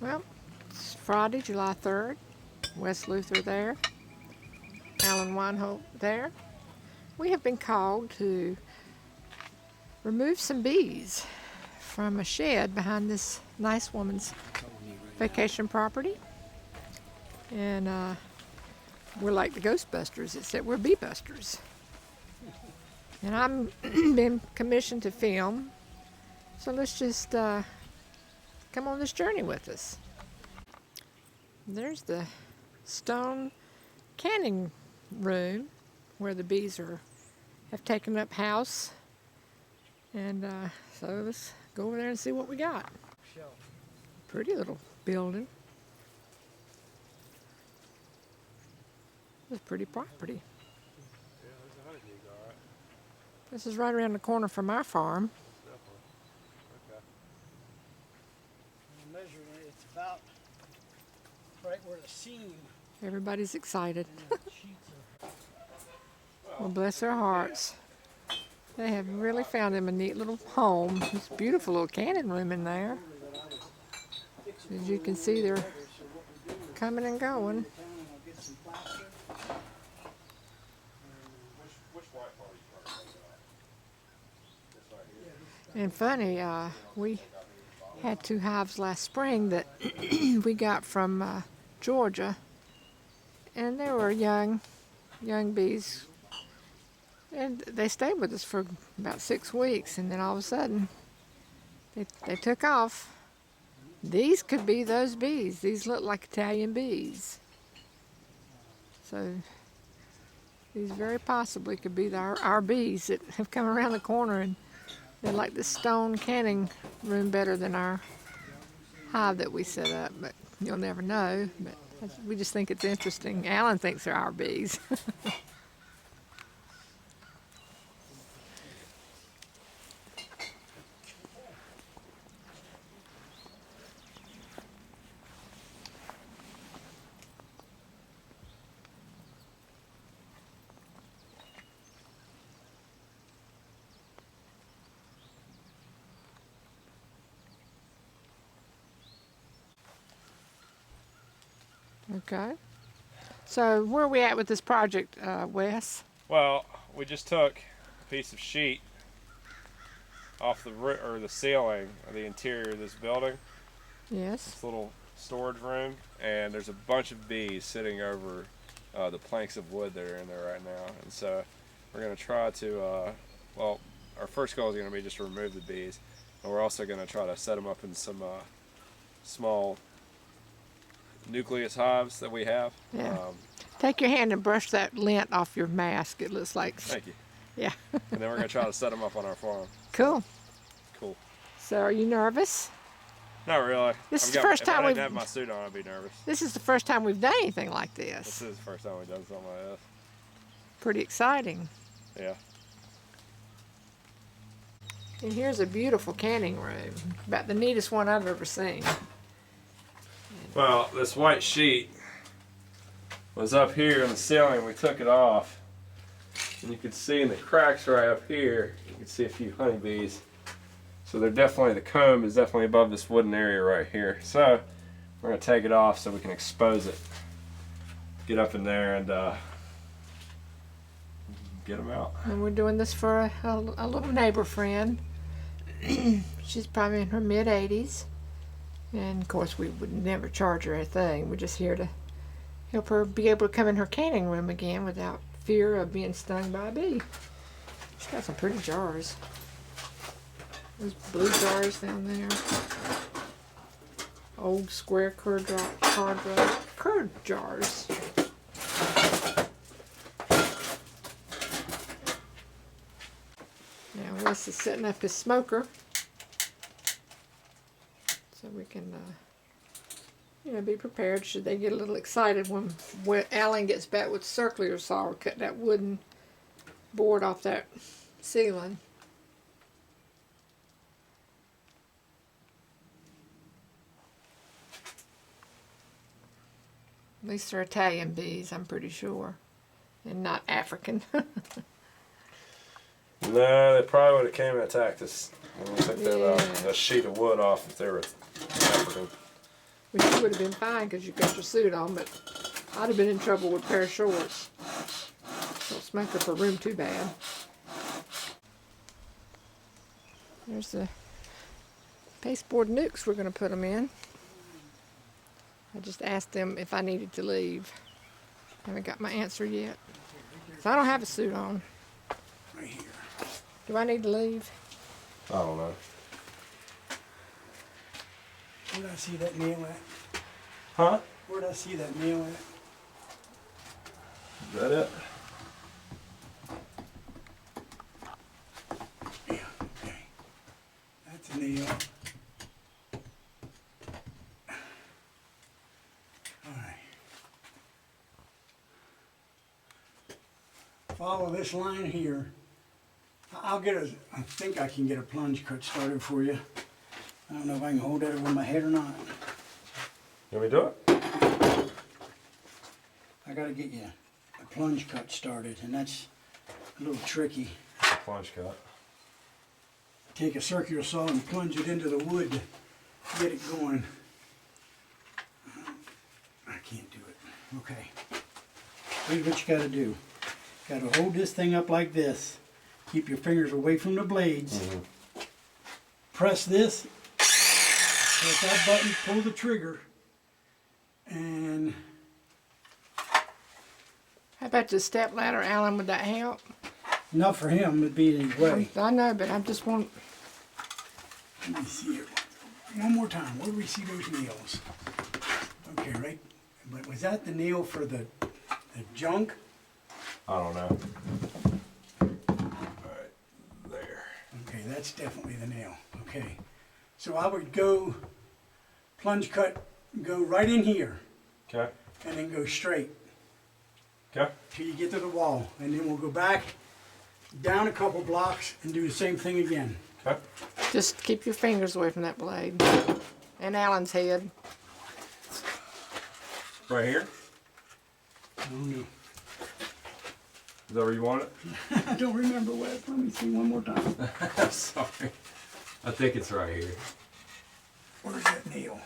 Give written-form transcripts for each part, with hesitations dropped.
Well, it's Friday, July 3rd. Wes Luther there. Alan Weinholt there. We have been called to remove some bees from a shed behind this nice woman's vacation property. And we're like the Ghostbusters, except we're bee busters. And I'm been commissioned to film. So let's just come on this journey with us. There's the stone canning room where the bees have taken up house. And so let's go over there and see what we got. Pretty little building. It's a pretty property. This is right around the corner from our farm. Measuring it, it's about right where the seam. Everybody's excited. Well, bless their hearts. They have really found them a neat little home. This beautiful little canning room in there. As you can see, they're coming and going. And funny, we had 2 hives last spring that we got from Georgia, and they were young bees, and they stayed with us for about 6 weeks, and then all of a sudden they took off. These could be those bees. These look like Italian bees, so these very possibly could be our bees that have come around the corner, and they like the stone canning room better than our hive that we set up, but you'll never know. But we just think it's interesting. Alan thinks they're our bees. Okay. So where are we at with this project, Wes? Well, we just took a piece of sheet off the ceiling of the interior of this building. Yes. This little storage room, and there's a bunch of bees sitting over the planks of wood that are in there right now. And so we're going to try to, well, our first goal is going to be just to remove the bees, and we're also going to try to set them up in some small nucleus hives that we have. Yeah. Take your hand and brush that lint off your mask. It looks like. Thank you. Yeah. And then we're going to try to set them up on our farm. Cool. Cool. So are you nervous? Not really. This is the first time If I we've didn't have my suit on, I'd be nervous. This is the first time we've done anything like this. This is the first time we've done something like this. Pretty exciting. Yeah. And here's a beautiful canning room. About the neatest one I've ever seen. Well, this white sheet was up here in the ceiling. We took it off, and you can see in the cracks right up here, you can see a few honeybees. So they're definitely, the comb is definitely above this wooden area right here. So we're going to take it off so we can expose it. Get up in there and get them out. And we're doing this for a little neighbor friend. She's probably in her mid-80s. And of course we would never charge her a thing. We're just here to help her be able to come in her canning room again without fear of being stung by a bee. She's got some pretty jars. Those blue jars down there. Old square curd jars. Now Wes is setting up his smoker, so we can, be prepared should they get a little excited when Alan gets back with the circular saw or cut that wooden board off that ceiling. At least they're Italian bees, I'm pretty sure, and not African. No, they probably would have came and attacked us. And we took Yeah. that sheet of wood off if they were African. Which you would have been fine because you got your suit on, but I'd have been in trouble with a pair of shorts. Don't smoke up her room too bad. There's the pasteboard nooks we're going to put them in. I just asked them if I needed to leave. Haven't got my answer yet. So I don't have a suit on. Right here. Do I need to leave? I don't know. Where'd I see that nail at? Huh? Where'd I see that nail at? Is that it? Yeah, okay. That's a nail. Alright. Follow this line here. I think I can get a plunge cut started for you. I don't know if I can hold that over my head or not. Can we do it? I gotta get you a plunge cut started, and that's a little tricky. Plunge cut. Take a circular saw and plunge it into the wood to get it going. I can't do it. Okay. Here's what you gotta do. You gotta hold this thing up like this. Keep your fingers away from the blades. Press this. Press that button, pull the trigger. And How about the step ladder, Alan? Would that help? not for him, it'd be in his way. I know, but I just want. Let me see it. One more time. Where do we see those nails? Okay, right. But was that the nail for the junk? I don't know. Alright, there. Okay, that's definitely the nail. Okay. So I would go plunge cut, go right in here, Okay. and then go straight Okay. till you get to the wall. And then we'll go back down a couple blocks and do the same thing again. Okay. Just keep your fingers away from that blade. And Alan's head. Right here? I don't know. Is that where you want it? I don't remember Wes. Let me see one more time. I'm sorry. I think it's right here. Where's that nail?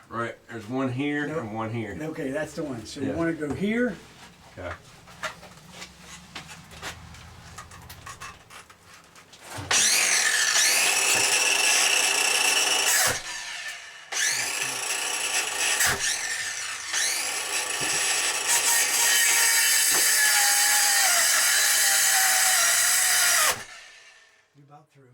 Right. There's one here Nope. and one here. Okay, that's the one. So Yeah. you want to go here. Okay. You're about through.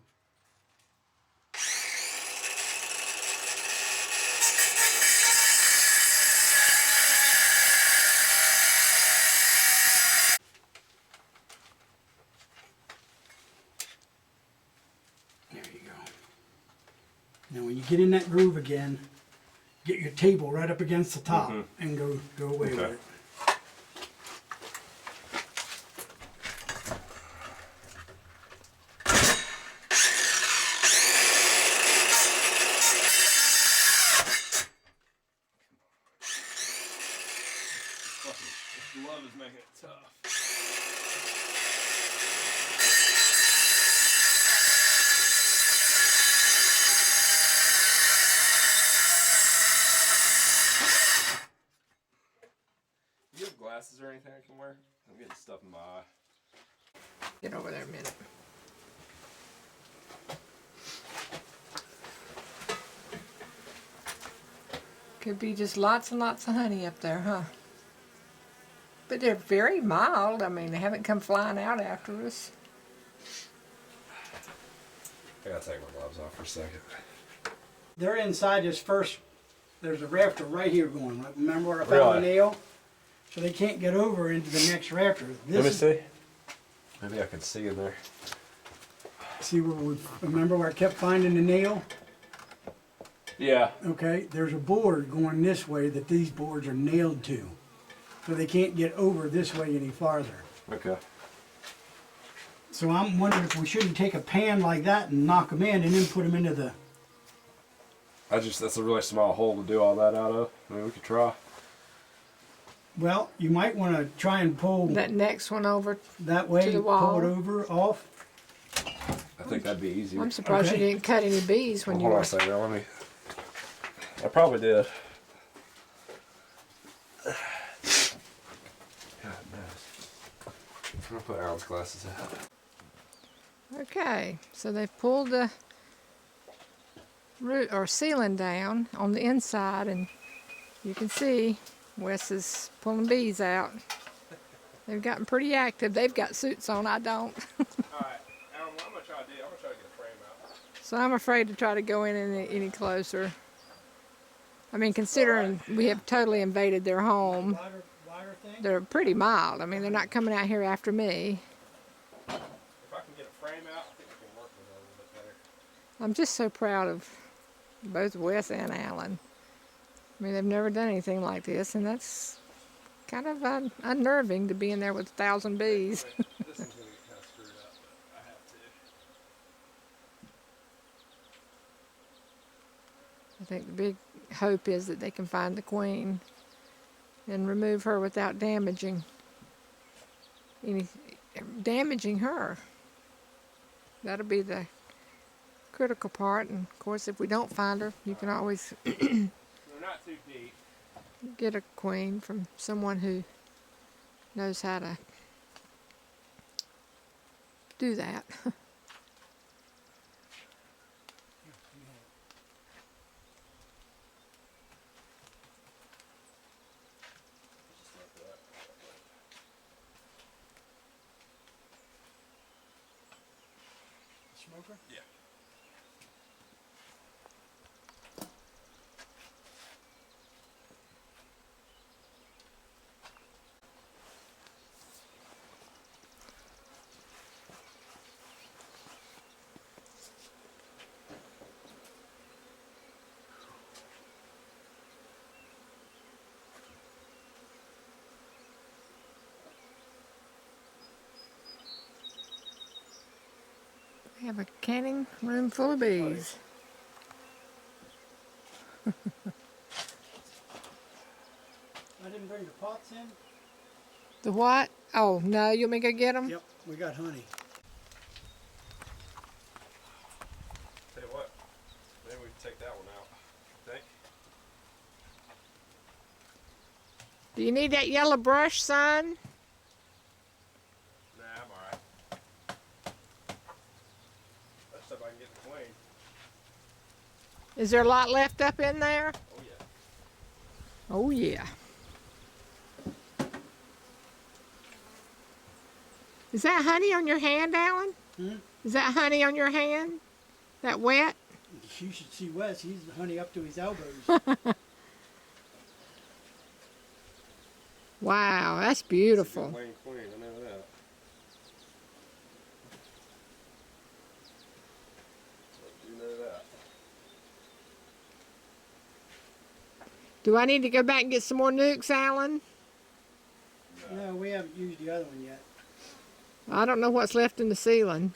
There you go. Now when you get in that groove again, get your table right up against the top and go away with Okay. it. This glove is making it tough. Do you have glasses or anything I can wear? I'm getting stuff in my eye. Get over there a minute. Could be just lots and lots of honey up there, huh? But they're very mild. I mean, they haven't come flying out after us. I gotta take my gloves off for a second. They're inside this first, there's a rafter right here going. Like, remember where I found the Really? nail? So they can't get over into the next rafter. Let me This see. Maybe I can see in there. see where remember where I kept finding the nail? Yeah. Okay, there's a board going this way that these boards are nailed to. So they can't get over this way any farther. Okay. So I'm wondering if we shouldn't take a pan like that and knock them in and then put them into the... That's a really small hole to do all that out of. I mean, we could try. Well, you might want to try and pull That next one over. that way, to the pull wall. it over, off. I think that'd be easier. I'm surprised Okay. you didn't cut any bees when Well, you hold on were. a second. Let me. I probably did. put Alan's glasses out. Okay, so they've pulled the root or ceiling down on the inside, and you can see Wes is pulling bees out. They've gotten pretty active. They've got suits on, I don't. Alright, Alan, what I'm going to try to do, I'm going to try to get a frame out. So I'm afraid to try to go in any closer. I mean, considering we have totally invaded their home, Wire thing? they're pretty mild. I mean, they're not coming out here after me. If I can get a frame out, I think we can work with it a little bit better. I'm just so proud of both Wes and Alan. I mean, they've never done anything like this, and that's kind of unnerving to be in there with 1,000 bees. This one's going to get kind of screwed up, but I have to. I think the big hope is that they can find the queen and remove her without damaging her. That'll be the critical part, and of course if we don't find her, you can always They're not too deep. get a queen from someone who knows how to do that. Just like that. Smoker? Yeah. We have a canning room full of bees. I didn't bring the pots in? The what? Oh, no, you want me to go get them? Yep, we got honey. Tell you what, maybe we can take that one out. Think? Do you need that yellow brush, son? Nah, I'm alright. That's if I can get the queen. Is there a lot left up in there? Oh yeah. Oh, yeah. Is that honey on your hand, Alan? Hmm? Is that honey on your hand? That wet? You should see Wes. He's honey up to his elbows. Wow, that's That's a beautiful. good Wayne queen, I know that. I do know that. Do I need to go back and get some more nukes, Alan? No, we haven't used the other one yet. I don't know what's left in the ceiling.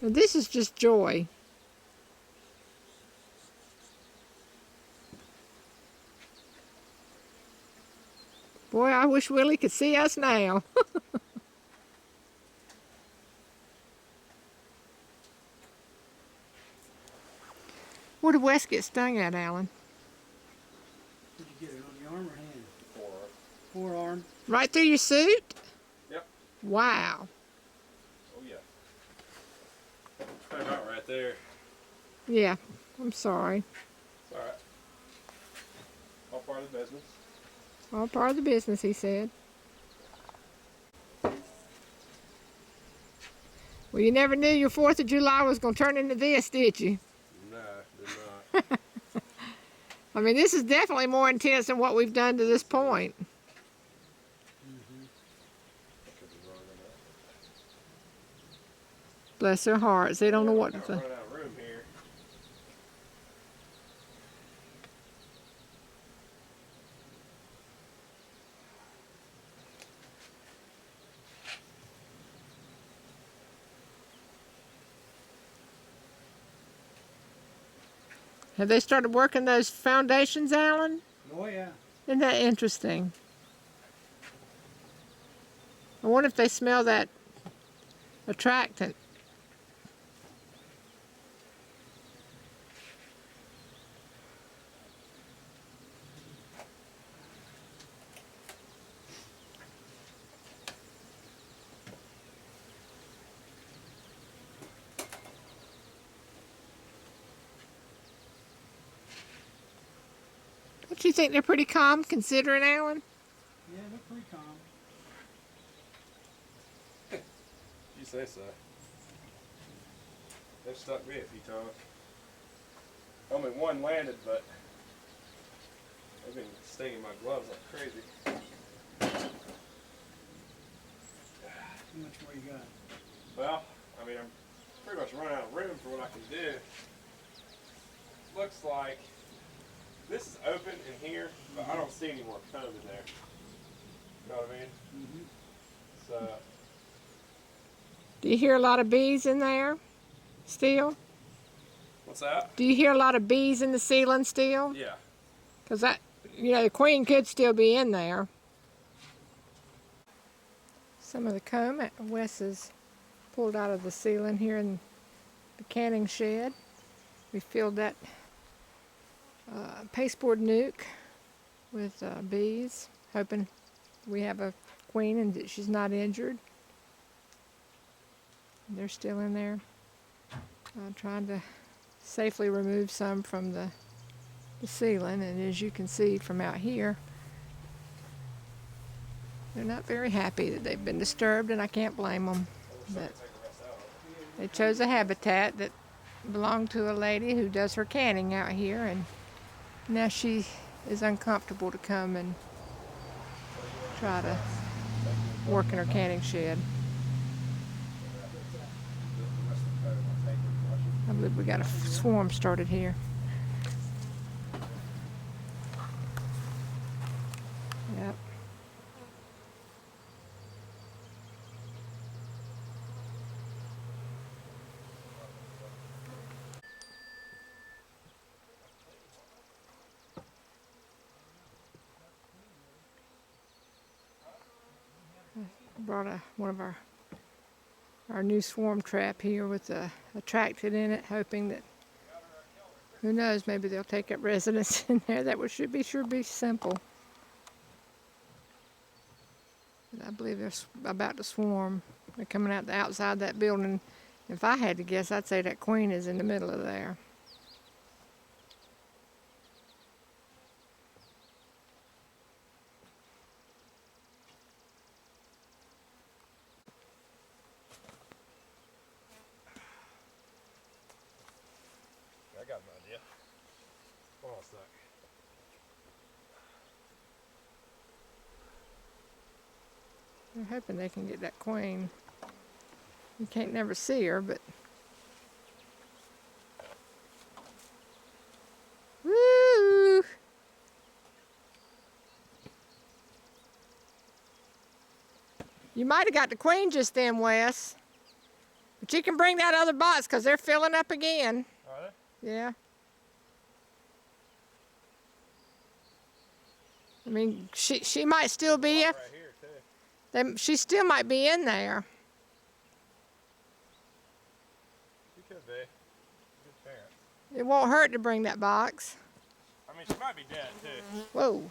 And this is just joy. Boy, I wish Willie could see us now. Where did Wes get stung at, Alan? Did you get it on the arm or hand? Four. Forearm. Right through your suit? Yep. Wow. Oh yeah. Probably about right there. Yeah, I'm sorry. It's alright. All part of the business. All part of the business, he said. Well, you never knew your 4th of July was going to turn into this, did you? No, did not. I mean, this is definitely more intense than what we've done to this point. I could be wrong on that. Bless their hearts. They don't know what to We're think. running out of room here. Have they started working those foundations, Alan? Oh yeah. Isn't that interesting? I wonder if they smell that attractant. Don't you think they're pretty calm considering, Alan? Yeah, they're pretty calm. You say so. They've stuck me a few times. Only one landed, but they've been stinging my gloves like crazy. How much more you got? Well, I mean, I'm pretty much running out of room for what I can do. Looks like this is open in here, but I don't see any more comb in there. You know what I mean? Mm-hmm. So, Do you hear a lot of bees in there still? what's that? Do you hear a lot of bees in the ceiling still? Yeah. Because that, you know, the queen could still be in there. Some of the comb that Wes has pulled out of the ceiling here in the canning shed. We filled that pasteboard nuke with bees, hoping we have a queen and that she's not injured. They're still in there. Trying to safely remove some from the ceiling, and as you can see from out here, they're not very happy that they've been disturbed, and I can't blame them. But they chose a habitat that belonged to a lady who does her canning out here, and now she is uncomfortable to come and try to work in her canning shed. I believe we got a swarm started here. Yep. Brought one of our new swarm trap here with a attractant in it, hoping that, who knows, maybe they'll take up residence in there. That would sure be simple. But I believe they're about to swarm. They're coming out the outside of that building. If I had to guess, I'd say that queen is in the middle of there. I got an idea. Hold on a sec. They're hoping they can get that queen. You can't never see her, but... Woo! You might have got the queen just then, Wes. But you can bring that other box because they're filling up again. Are they? Yeah. I mean, she might still be... Right here, too. She still might be in there. She could be. Good parent. It won't hurt to bring that box. I mean, she might be dead, too. Whoa.